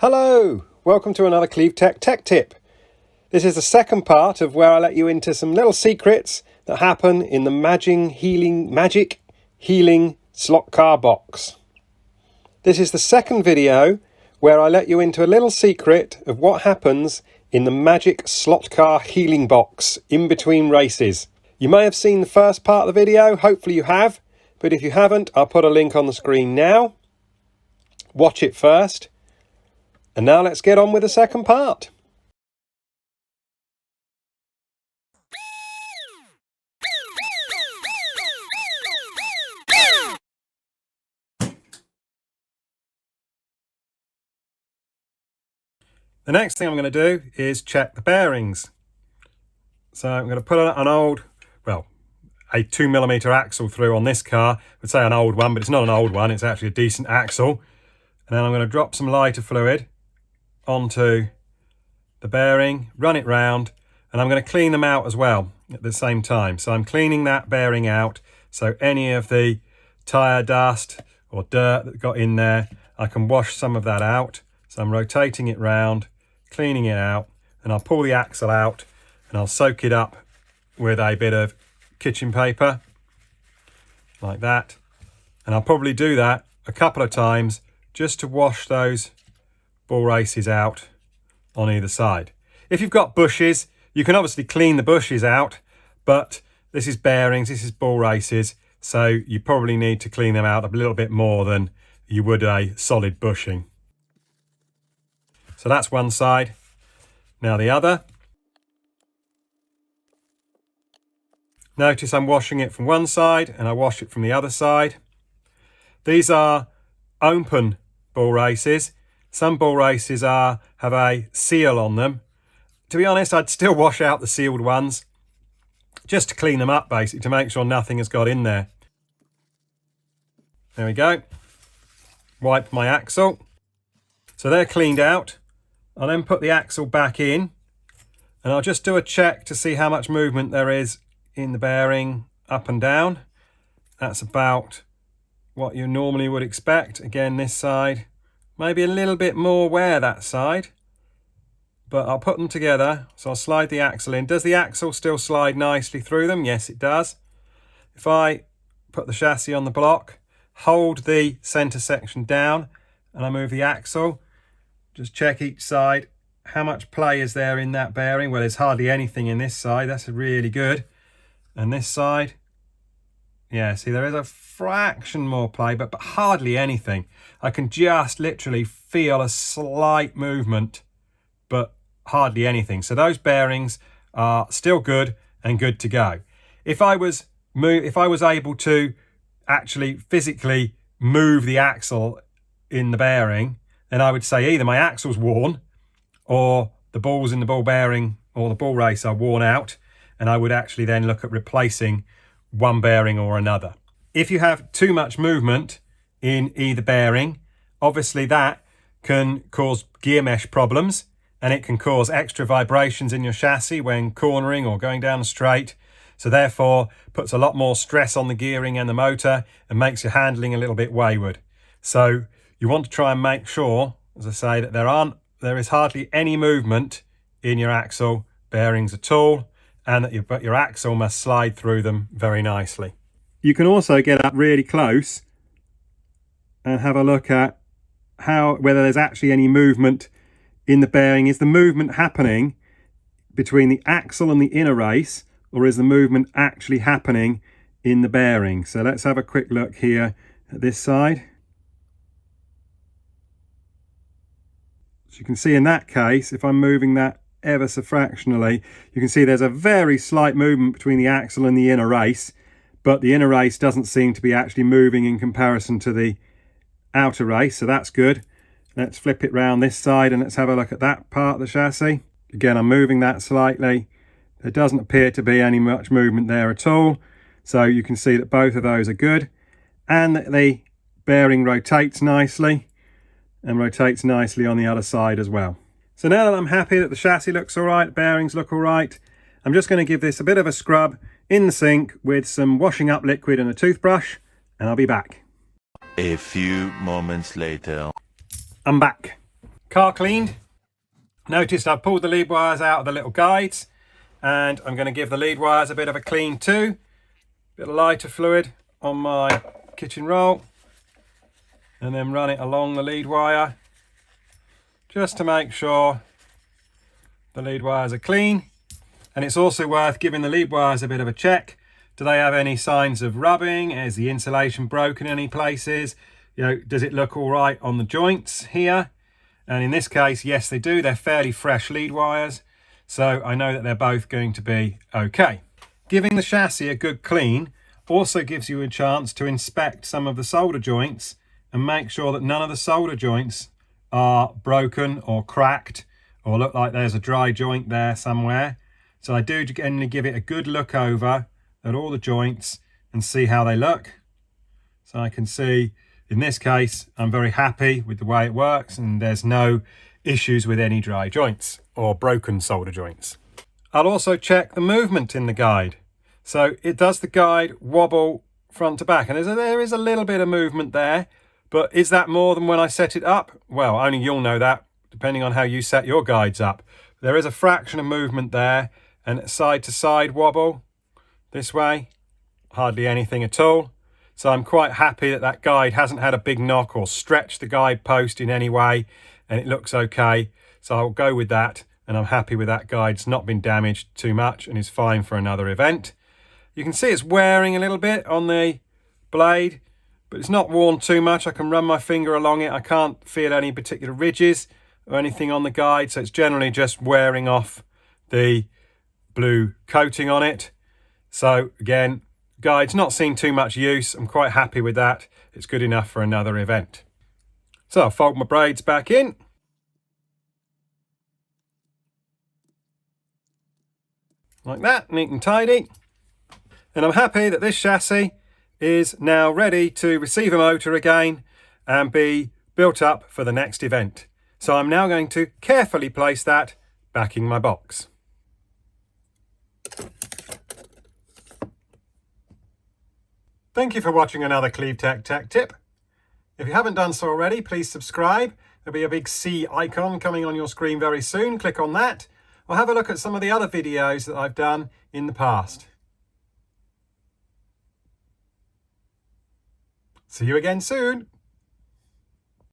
Hello, welcome to another CleaveTech tech tip. This is the second part of where I let you into some little secrets that happen in the magic healing slot car box. This is the second video where I let you into a little secret of what happens in the magic slot car healing box in between races. You may have seen the first part of the video, hopefully you have, but if you haven't, I'll put a link on the screen now. Watch it first. And now let's get on with the second part. The next thing I'm going to do is check the bearings. So I'm going to put an old, well, a 2mm axle through on this car. I would say an old one, but it's not an old one. It's actually a decent axle. And then I'm going to drop some lighter fluid onto the bearing, run it round, and I'm going to clean them out as well at the same time. So I'm cleaning that bearing out, so any of the tyre dust or dirt that got in there, I can wash some of that out. So I'm rotating it round, cleaning it out, and I'll pull the axle out and I'll soak it up with a bit of kitchen paper like that. And I'll probably do that a couple of times just to wash those ball races out on either side. If you've got bushes, you can obviously clean the bushes out, but this is bearings, this is ball races, so you probably need to clean them out a little bit more than you would a solid bushing. So that's one side. Now the other. Notice I'm washing it from one side and I wash it from the other side. These are open ball races. Some ball races have a seal on them. To be honest, I'd still wash out the sealed ones just to clean them up, basically, to make sure nothing has got in there. There we go. Wipe my axle. So they're cleaned out. I'll then put the axle back in and I'll just do a check to see how much movement there is in the bearing up and down. That's about what you normally would expect. Again, this side. Maybe a little bit more wear that side, but I'll put them together. So I'll slide the axle in. Does the axle still slide nicely through them? Yes, it does. If I put the chassis on the block, hold the center section down, and I move the axle, just check each side. How much play is there in that bearing? Well, there's hardly anything in this side. That's really good. And this side, yeah, see, there is a fraction more play, but hardly anything. I can just literally feel a slight movement, but hardly anything. So those bearings are still good and good to go. If I was able to actually physically move the axle in the bearing, then I would say either my axle's worn or the balls in the ball bearing or the ball race are worn out, and I would actually then look at replacing one bearing or another. If you have too much movement in either bearing, obviously that can cause gear mesh problems, and it can cause extra vibrations in your chassis when cornering or going down a straight. So therefore puts a lot more stress on the gearing and the motor and makes your handling a little bit wayward. So you want to try and make sure, as I say, that there is hardly any movement in your axle bearings at all, and that your axle must slide through them very nicely. You can also get up really close and have a look at whether there's actually any movement in the bearing. Is the movement happening between the axle and the inner race, or is the movement actually happening in the bearing? So let's have a quick look here at this side. So you can see in that case, if I'm moving that ever so fractionally, you can see there's a very slight movement between the axle and the inner race, but the inner race doesn't seem to be actually moving in comparison to the outer race, so that's good. Let's flip it round this side and let's have a look at that part of the chassis. Again, I'm moving that slightly. There doesn't appear to be any much movement there at all, so you can see that both of those are good, and that the bearing rotates nicely and rotates nicely on the other side as well. So now that I'm happy that the chassis looks all right, bearings look all right, I'm just going to give this a bit of a scrub in the sink with some washing up liquid and a toothbrush, and I'll be back. A few moments later. I'm back. car cleaned. Noticed I've pulled the lead wires out of the little guides, and I'm going to give the lead wires a bit of a clean too. Bit of lighter fluid on my kitchen roll, and then run it along the lead wire just to make sure the lead wires are clean. And it's also worth giving the lead wires a bit of a check. Do they have any signs of rubbing? Is the insulation broken in any places? You know, does it look all right on the joints here? And in this case, yes, they do. They're fairly fresh lead wires, so I know that they're both going to be okay. Giving the chassis a good clean also gives you a chance to inspect some of the solder joints and make sure that none of the solder joints are broken or cracked or look like there's a dry joint there somewhere. So I do generally give it a good look over at all the joints and see how they look. So I can see, in this case, I'm very happy with the way it works and there's no issues with any dry joints or broken solder joints. I'll also check the movement in the guide. So does the guide wobble front to back? And there is a little bit of movement there, but is that more than when I set it up? Well, only you'll know that, depending on how you set your guides up. There is a fraction of movement there, and side to side wobble this way, hardly anything at all. So I'm quite happy that that guide hasn't had a big knock or stretched the guide post in any way, and it looks okay. So I'll go with that, and I'm happy with that guide. It's not been damaged too much and is fine for another event. You can see it's wearing a little bit on the blade, but it's not worn too much. I can run my finger along it. I can't feel any particular ridges or anything on the guide, so it's generally just wearing off the blue coating on it. So again, guide's not seen too much use. I'm quite happy with that. It's good enough for another event. So I'll fold my braids back in. Like that, neat and tidy. And I'm happy that this chassis is now ready to receive a motor again and be built up for the next event. So I'm now going to carefully place that back in my box. Thank you for watching another CleaveTech tech tip. If you haven't done so already, please subscribe. There'll be a big C icon coming on your screen very soon. Click on that, or have a look at some of the other videos that I've done in the past. See you again soon.